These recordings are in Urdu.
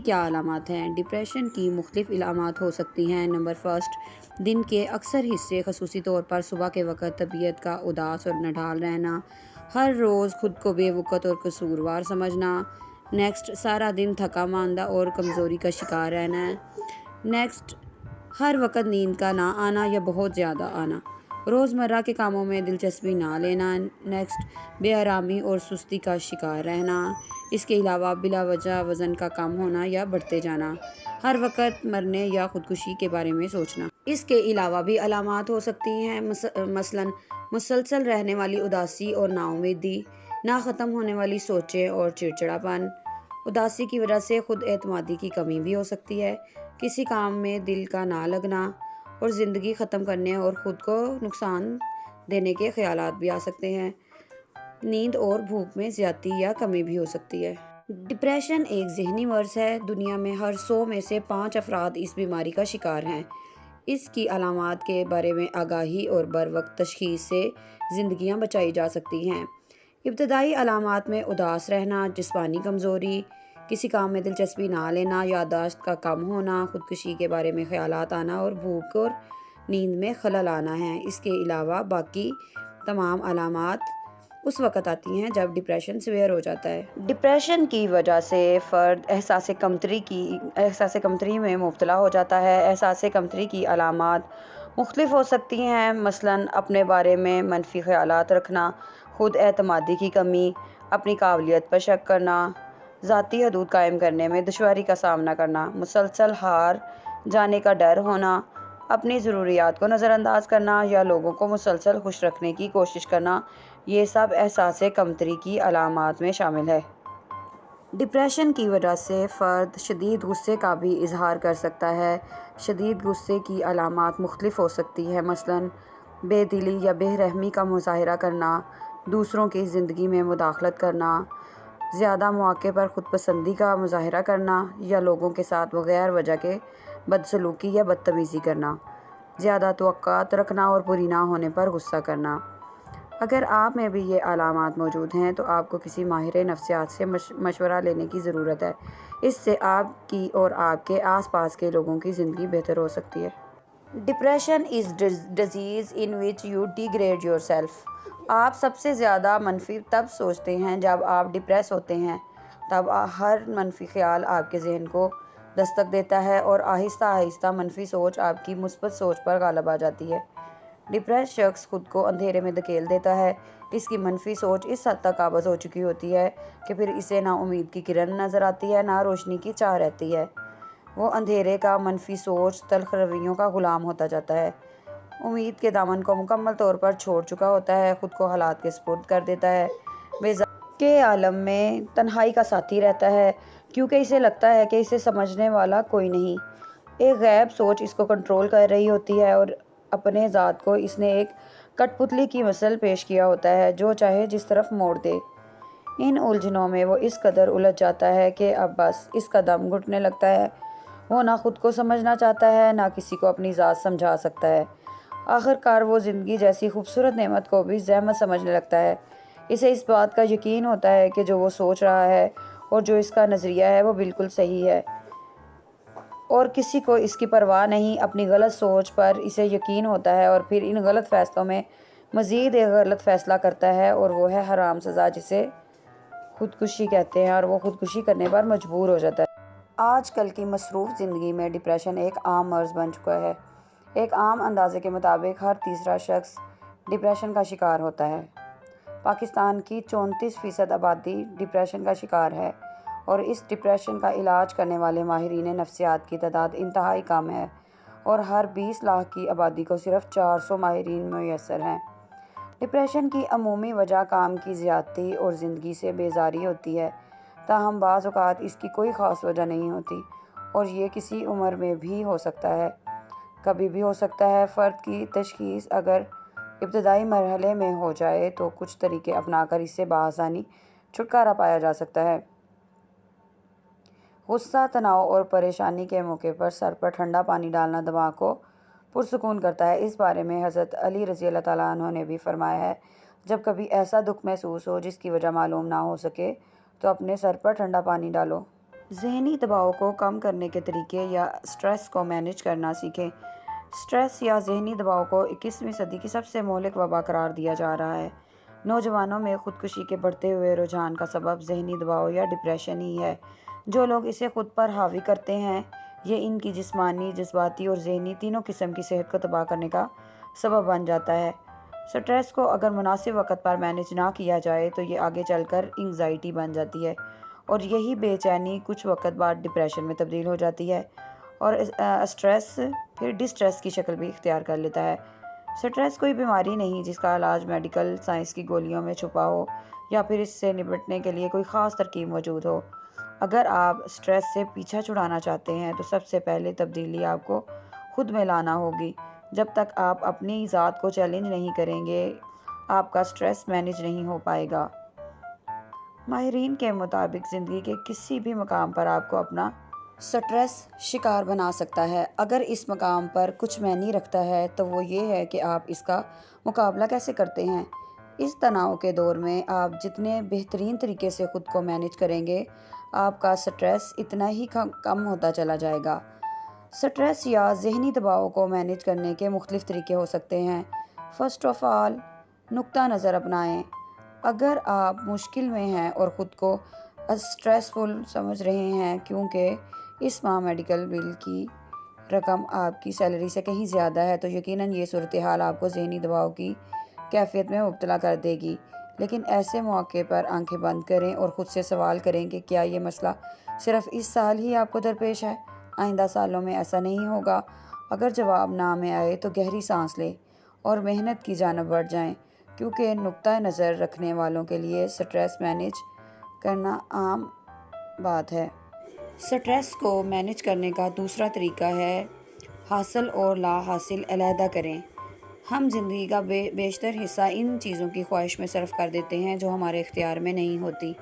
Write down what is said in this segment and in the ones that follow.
کیا علامات ہیں؟ ڈپریشن کی مختلف علامات ہو سکتی ہیں۔ نمبر فرسٹ، دن کے اکثر حصے خصوصی طور پر صبح کے وقت طبیعت کا اداس اور نڈھال رہنا، ہر روز خود کو بے وقت اور قصوروار سمجھنا۔ نیکسٹ، سارا دن تھکا ماندہ اور کمزوری کا شکار رہنا ہے۔ نیکسٹ، ہر وقت نیند کا نہ آنا یا بہت زیادہ آنا، روزمرہ کے کاموں میں دلچسپی نہ لینا۔ نیکسٹ، بے آرامی اور سستی کا شکار رہنا۔ اس کے علاوہ بلا وجہ وزن کا کم ہونا یا بڑھتے جانا، ہر وقت مرنے یا خودکشی کے بارے میں سوچنا۔ اس کے علاوہ بھی علامات ہو سکتی ہیں، مثلاً مسلسل رہنے والی اداسی اور نا امیدی، نہ ختم ہونے والی سوچیں اور چڑچڑاپن۔ اداسی کی وجہ سے خود اعتمادی کی کمی بھی ہو سکتی ہے، کسی کام میں دل کا نہ لگنا اور زندگی ختم کرنے اور خود کو نقصان دینے کے خیالات بھی آ سکتے ہیں۔ نیند اور بھوک میں زیادتی یا کمی بھی ہو سکتی ہے۔ ڈپریشن ایک ذہنی مرض ہے۔ دنیا میں ہر 100 میں سے 5 افراد اس بیماری کا شکار ہیں۔ اس کی علامات کے بارے میں آگاہی اور بروقت تشخیص سے زندگیاں بچائی جا سکتی ہیں۔ ابتدائی علامات میں اداس رہنا، جسمانی کمزوری، کسی کام میں دلچسپی نہ لینا، یادداشت کا کم ہونا، خودکشی کے بارے میں خیالات آنا اور بھوک اور نیند میں خلل آنا ہے۔ اس کے علاوہ باقی تمام علامات اس وقت آتی ہیں جب ڈپریشن سیویئر ہو جاتا ہے۔ ڈپریشن کی وجہ سے فرد احساس کمتری میں مبتلا ہو جاتا ہے۔ احساس کمتری کی علامات مختلف ہو سکتی ہیں، مثلاً اپنے بارے میں منفی خیالات رکھنا، خود اعتمادی کی کمی، اپنی قابلیت پر شک کرنا، ذاتی حدود قائم کرنے میں دشواری کا سامنا کرنا، مسلسل ہار جانے کا ڈر ہونا، اپنی ضروریات کو نظر انداز کرنا یا لوگوں کو مسلسل خوش رکھنے کی کوشش کرنا، یہ سب احساس کمتری کی علامات میں شامل ہے۔ ڈپریشن کی وجہ سے فرد شدید غصے کا بھی اظہار کر سکتا ہے۔ شدید غصے کی علامات مختلف ہو سکتی ہیں، مثلاً بے دلی یا بے رحمی کا مظاہرہ کرنا، دوسروں کی زندگی میں مداخلت کرنا، زیادہ مواقع پر خود پسندی کا مظاہرہ کرنا یا لوگوں کے ساتھ بغیر وجہ کے بدسلوکی یا بدتمیزی کرنا، زیادہ توقعات رکھنا اور پوری نہ ہونے پر غصہ کرنا۔ اگر آپ میں بھی یہ علامات موجود ہیں تو آپ کو کسی ماہر نفسیات سے مشورہ لینے کی ضرورت ہے۔ اس سے آپ کی اور آپ کے آس پاس کے لوگوں کی زندگی بہتر ہو سکتی ہے۔ Depression is disease in which you degrade your self. آپ سب سے زیادہ منفی تب سوچتے ہیں جب آپ ڈپریس ہوتے ہیں۔ تب ہر منفی خیال آپ کے ذہن کو دستک دیتا ہے اور آہستہ آہستہ منفی سوچ آپ کی مثبت سوچ پر غالب آ جاتی ہے۔ ڈپریس شخص خود کو اندھیرے میں دھکیل دیتا ہے۔ اس کی منفی سوچ اس حد تک قابض ہو چکی ہوتی ہے کہ پھر اسے نہ امید کی کرن نظر آتی ہے، نہ روشنی کی چاہ رہتی ہے۔ وہ اندھیرے کا، منفی سوچ، تلخ رویوں کا غلام ہوتا جاتا ہے۔ امید کے دامن کو مکمل طور پر چھوڑ چکا ہوتا ہے، خود کو حالات کے سپرد کر دیتا ہے، بیزاری کے عالم میں تنہائی کا ساتھی رہتا ہے، کیونکہ اسے لگتا ہے کہ اسے سمجھنے والا کوئی نہیں۔ ایک غائب سوچ اس کو کنٹرول کر رہی ہوتی ہے اور اپنے ذات کو اس نے ایک کٹ پتلی کی مثل پیش کیا ہوتا ہے جو چاہے جس طرف موڑ دے۔ ان الجھنوں میں وہ اس قدر الجھ جاتا ہے کہ اب بس اس کا دم گھٹنے لگتا ہے۔ وہ نہ خود کو سمجھنا چاہتا ہے، نہ کسی کو اپنی ذات سمجھا سکتا ہے۔ آخر کار وہ زندگی جیسی خوبصورت نعمت کو بھی زحمت سمجھنے لگتا ہے۔ اسے اس بات کا یقین ہوتا ہے کہ جو وہ سوچ رہا ہے اور جو اس کا نظریہ ہے وہ بالکل صحیح ہے اور کسی کو اس کی پرواہ نہیں۔ اپنی غلط سوچ پر اسے یقین ہوتا ہے اور پھر ان غلط فیصلوں میں مزید ایک غلط فیصلہ کرتا ہے اور وہ ہے حرام سزا، جسے خودکشی کہتے ہیں، اور وہ خودکشی کرنے پر مجبور ہو جاتا ہے۔ آج کل کی مصروف زندگی میں ڈپریشن ایک عام مرض بن چکا ہے۔ ایک عام اندازے کے مطابق ہر تیسرا شخص ڈپریشن کا شکار ہوتا ہے۔ پاکستان کی 34% آبادی ڈپریشن کا شکار ہے اور اس ڈپریشن کا علاج کرنے والے ماہرین نفسیات کی تعداد انتہائی کم ہے اور ہر 20 لاکھ کی آبادی کو صرف 400 ماہرین میسر ہیں۔ ڈپریشن کی عمومی وجہ کام کی زیادتی اور زندگی سے بیزاری ہوتی ہے، تاہم بعض اوقات اس کی کوئی خاص وجہ نہیں ہوتی اور یہ کسی عمر میں بھی ہو سکتا ہے، کبھی بھی ہو سکتا ہے۔ فرد کی تشخیص اگر ابتدائی مرحلے میں ہو جائے تو کچھ طریقے اپنا کر اس سے بآسانی چھٹکارا پایا جا سکتا ہے۔ غصہ، تناؤ اور پریشانی کے موقع پر سر پر ٹھنڈا پانی ڈالنا دماغ کو پرسکون کرتا ہے۔ اس بارے میں حضرت علی رضی اللہ تعالیٰ عنہ نے بھی فرمایا ہے، جب کبھی ایسا دکھ محسوس ہو جس کی وجہ معلوم نہ ہو سکے تو اپنے سر پر ٹھنڈا پانی ڈالو۔ ذہنی دباؤ کو کم کرنے کے طریقے یا سٹریس کو مینیج کرنا سیکھیں۔ سٹریس یا ذہنی دباؤ کو 21ویں صدی کی سب سے مہلک وبا قرار دیا جا رہا ہے۔ نوجوانوں میں خودکشی کے بڑھتے ہوئے رجحان کا سبب ذہنی دباؤ یا ڈپریشن ہی ہے۔ جو لوگ اسے خود پر حاوی کرتے ہیں، یہ ان کی جسمانی، جذباتی اور ذہنی تینوں قسم کی صحت کو تباہ کرنے کا سبب بن جاتا ہے۔ سٹریس کو اگر مناسب وقت پر مینیج نہ کیا جائے تو یہ آگے چل کر انگزائٹی بن جاتی ہے، اور یہی بے چینی کچھ وقت بعد ڈپریشن میں تبدیل ہو جاتی ہے، اور سٹریس پھر ڈسٹریس کی شکل بھی اختیار کر لیتا ہے۔ سٹریس کوئی بیماری نہیں جس کا علاج میڈیکل سائنس کی گولیوں میں چھپا ہو یا پھر اس سے نمٹنے کے لیے کوئی خاص ترکیب موجود ہو۔ اگر آپ سٹریس سے پیچھا چھڑانا چاہتے ہیں تو سب سے پہلے تبدیلی آپ کو خود میں لانا ہوگی۔ جب تک آپ اپنی ذات کو چیلنج نہیں کریں گے، آپ کا سٹریس مینیج نہیں ہو پائے گا۔ ماہرین کے مطابق زندگی کے کسی بھی مقام پر آپ کو اپنا سٹریس شکار بنا سکتا ہے۔ اگر اس مقام پر کچھ معنی رکھتا ہے تو وہ یہ ہے کہ آپ اس کا مقابلہ کیسے کرتے ہیں۔ اس تناؤ کے دور میں آپ جتنے بہترین طریقے سے خود کو مینیج کریں گے، آپ کا سٹریس اتنا ہی کم ہوتا چلا جائے گا۔ سٹریس یا ذہنی دباؤ کو مینیج کرنے کے مختلف طریقے ہو سکتے ہیں۔ فرسٹ آف آل، نقطہ نظر اپنائیں۔ اگر آپ مشکل میں ہیں اور خود کو اسٹریسفل سمجھ رہے ہیں کیونکہ اس ماہ میڈیکل بل کی رقم آپ کی سیلری سے کہیں زیادہ ہے، تو یقیناً یہ صورتحال آپ کو ذہنی دباؤ کی کیفیت میں مبتلا کر دے گی۔ لیکن ایسے مواقع پر آنکھیں بند کریں اور خود سے سوال کریں کہ کیا یہ مسئلہ صرف اس سال ہی آپ کو درپیش ہے؟ آئندہ سالوں میں ایسا نہیں ہوگا؟ اگر جواب نہ میں آئے تو گہری سانس لیں اور محنت کی جانب بڑھ جائیں، کیونکہ نقطہ نظر رکھنے والوں کے لیے سٹریس مینیج کرنا عام بات ہے۔ سٹریس کو مینیج کرنے کا دوسرا طریقہ ہے حاصل اور لا حاصل علیحدہ کریں۔ ہم زندگی کا بیشتر حصہ ان چیزوں کی خواہش میں صرف کر دیتے ہیں جو ہمارے اختیار میں نہیں ہوتی۔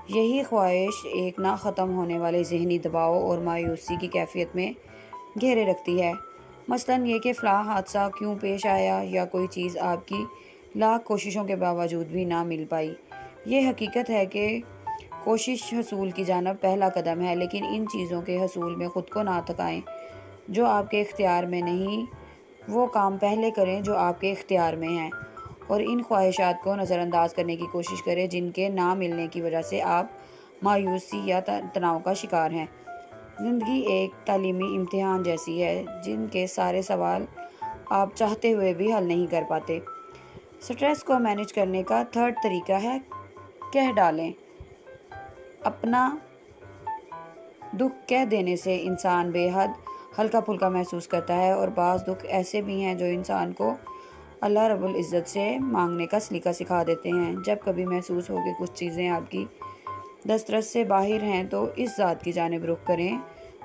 یہی خواہش ایک نہ ختم ہونے والے ذہنی دباؤ اور مایوسی کی کیفیت میں گھیرے رکھتی ہے۔ مثلاً یہ کہ فلاں حادثہ کیوں پیش آیا، یا کوئی چیز آپ کی لاکھ کوششوں کے باوجود بھی نہ مل پائی۔ یہ حقیقت ہے کہ کوشش حصول کی جانب پہلا قدم ہے، لیکن ان چیزوں کے حصول میں خود کو نہ تھکائیں جو آپ کے اختیار میں نہیں۔ وہ کام پہلے کریں جو آپ کے اختیار میں ہیں، اور ان خواہشات کو نظر انداز کرنے کی کوشش کریں جن کے نہ ملنے کی وجہ سے آپ مایوسی یا تناؤ کا شکار ہیں۔ زندگی ایک تعلیمی امتحان جیسی ہے جن کے سارے سوال آپ چاہتے ہوئے بھی حل نہیں کر پاتے۔ سٹریس کو مینیج کرنے کا تھرڈ طریقہ ہے کہہ ڈالیں۔ اپنا دکھ کہہ دینے سے انسان بے حد ہلکا پھلکا محسوس کرتا ہے، اور بعض دکھ ایسے بھی ہیں جو انسان کو اللہ رب العزت سے مانگنے کا سلیقہ سکھا دیتے ہیں۔ جب کبھی محسوس ہو کہ کچھ چیزیں آپ کی دسترس سے باہر ہیں تو اس ذات کی جانب رخ کریں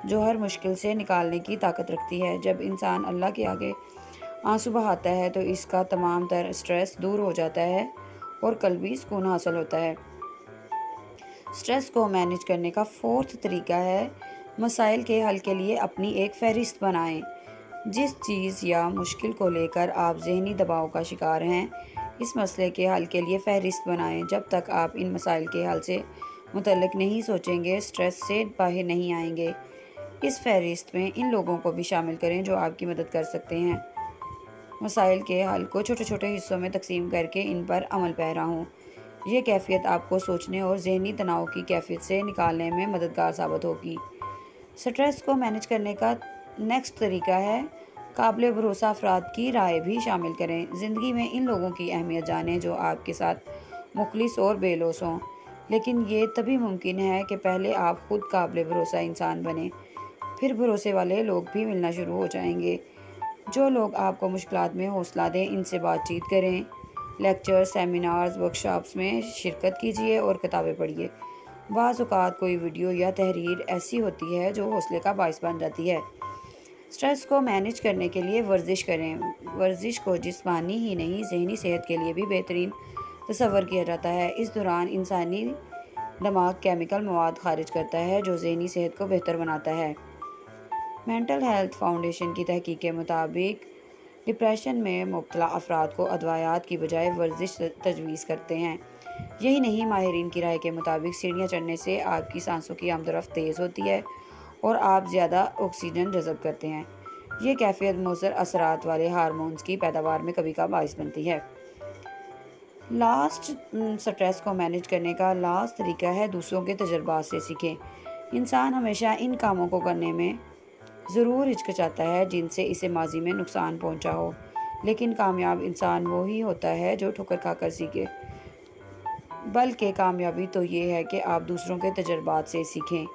جو ہر مشکل سے نکالنے کی طاقت رکھتی ہے۔ جب انسان اللہ کے آگے آنسو بہاتا ہے تو اس کا تمام تر سٹریس دور ہو جاتا ہے اور قلبی سکون حاصل ہوتا ہے۔ سٹریس کو مینیج کرنے کا فورتھ طریقہ ہے مسائل کے حل کے لیے اپنی ایک فہرست بنائیں۔ جس چیز یا مشکل کو لے کر آپ ذہنی دباؤ کا شکار ہیں، اس مسئلے کے حل کے لیے فہرست بنائیں۔ جب تک آپ ان مسائل کے حل سے متعلق نہیں سوچیں گے، سٹریس سے باہر نہیں آئیں گے۔ اس فہرست میں ان لوگوں کو بھی شامل کریں جو آپ کی مدد کر سکتے ہیں۔ مسائل کے حل کو چھوٹے چھوٹے حصوں میں تقسیم کر کے ان پر عمل پیرا ہوں۔ یہ کیفیت آپ کو سوچنے اور ذہنی تناؤ کی کیفیت سے نکالنے میں مددگار ثابت ہوگی۔ سٹریس کو مینیج کرنے کا نیکسٹ طریقہ ہے قابل بھروسہ افراد کی رائے بھی شامل کریں۔ زندگی میں ان لوگوں کی اہمیت جانیں جو آپ کے ساتھ مخلص اور بے لوث ہوں، لیکن یہ تبھی ممکن ہے کہ پہلے آپ خود قابل بھروسہ انسان بنیں، پھر بھروسے والے لوگ بھی ملنا شروع ہو جائیں گے۔ جو لوگ آپ کو مشکلات میں حوصلہ دیں، ان سے بات چیت کریں۔ لیکچر، سیمینارز، ورکشاپس میں شرکت کیجیے اور کتابیں پڑھیے۔ بعض اوقات کوئی ویڈیو یا تحریر ایسی ہوتی ہے جو حوصلے کا باعث بن جاتی ہے۔ سٹریس کو مینیج کرنے کے لیے ورزش کریں۔ ورزش کو جسمانی ہی نہیں، ذہنی صحت کے لیے بھی بہترین تصور کیا جاتا ہے۔ اس دوران انسانی دماغ کیمیکل مواد خارج کرتا ہے جو ذہنی صحت کو بہتر بناتا ہے۔ مینٹل ہیلتھ فاؤنڈیشن کی تحقیق کے مطابق ڈپریشن میں مبتلا افراد کو ادویات کی بجائے ورزش تجویز کرتے ہیں۔ یہی نہیں، ماہرین کی رائے کے مطابق سیڑھیاں چڑھنے سے آپ کی سانسوں کی آمد و رفت تیز ہوتی ہے اور آپ زیادہ آکسیجن جذب کرتے ہیں۔ یہ کیفیت مؤثر اثرات والے ہارمونز کی پیداوار میں کمی کا باعث بنتی ہے۔ سٹریس کو مینیج کرنے کا طریقہ ہے دوسروں کے تجربات سے سیکھیں۔ انسان ہمیشہ ان کاموں کو کرنے میں ضرور ہچکچاتا ہے جن سے اسے ماضی میں نقصان پہنچا ہو، لیکن کامیاب انسان وہی ہوتا ہے جو ٹھکر کھا کر سیکھے۔ بلکہ کامیابی تو یہ ہے کہ آپ دوسروں کے تجربات سے سیکھیں۔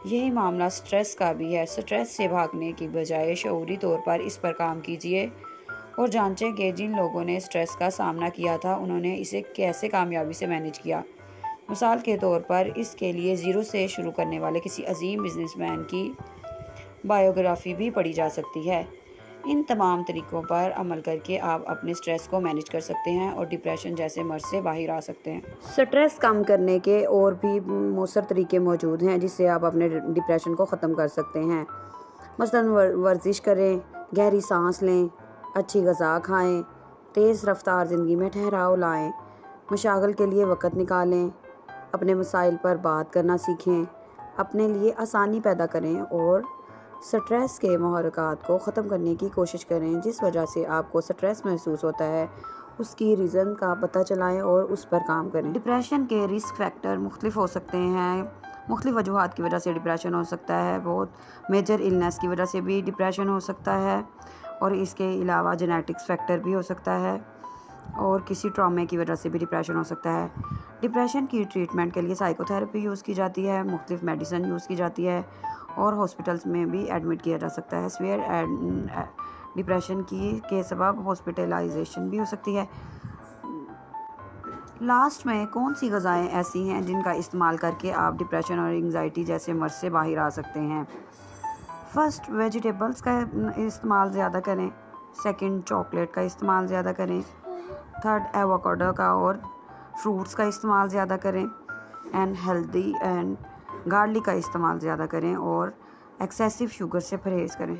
یہی معاملہ سٹریس کا بھی ہے۔ سٹریس سے بھاگنے کی بجائے شعوری طور پر اس پر کام کیجیے اور جانچیں کہ جن لوگوں نے سٹریس کا سامنا کیا تھا انہوں نے اسے کیسے کامیابی سے مینیج کیا۔ مثال کے طور پر اس کے لیے زیرو سے شروع کرنے والے کسی عظیم بزنس مین کی بائیوگرافی بھی پڑھی جا سکتی ہے۔ ان تمام طریقوں پر عمل کر کے آپ اپنے سٹریس کو مینیج کر سکتے ہیں اور ڈپریشن جیسے مرض سے باہر آ سکتے ہیں۔ سٹریس کم کرنے کے اور بھی مؤثر طریقے موجود ہیں جس سے آپ اپنے ڈپریشن کو ختم کر سکتے ہیں۔ مثلاً ورزش کریں، گہری سانس لیں، اچھی غذا کھائیں، تیز رفتار زندگی میں ٹھہراؤ لائیں، مشاغل کے لیے وقت نکالیں، اپنے مسائل پر بات کرنا سیکھیں، اپنے لیے آسانی پیدا کریں اور سٹریس کے محرکات کو ختم کرنے کی کوشش کریں۔ جس وجہ سے آپ کو سٹریس محسوس ہوتا ہے اس کی ریزن کا پتہ چلائیں اور اس پر کام کریں۔ ڈپریشن کے رسک فیکٹر مختلف ہو سکتے ہیں۔ مختلف وجوہات کی وجہ سے ڈپریشن ہو سکتا ہے۔ بہت میجر النس کی وجہ سے بھی ڈپریشن ہو سکتا ہے اور اس کے علاوہ جینیٹکس فیکٹر بھی ہو سکتا ہے اور کسی ٹرامے کی وجہ سے بھی ڈپریشن ہو سکتا ہے۔ ڈپریشن کی ٹریٹمنٹ کے لیے سائیکو تھراپی یوز کی جاتی ہے، مختلف میڈیسن یوز کی جاتی ہے اور ہاسپٹلس میں بھی ایڈمٹ کیا جا سکتا ہے۔ سیویئر ڈپریشن کے سبب ہاسپٹلائزیشن بھی ہو سکتی ہے۔ لاسٹ میں کون سی غذائیں ایسی ہیں جن کا استعمال کر کے آپ ڈپریشن اور انگزائٹی جیسے مرض سے باہر آ سکتے ہیں؟ فرسٹ، ویجیٹیبلز کا استعمال زیادہ کریں۔ سیکنڈ، چاکلیٹ کا استعمال زیادہ کریں۔ تھرڈ، ایووکیڈو کا اور فروٹس کا استعمال زیادہ کریں۔ اینڈ ہیلدی اینڈ گارلک کا استعمال زیادہ کریں اور ایکسیسو شوگر سے پرہیز کریں۔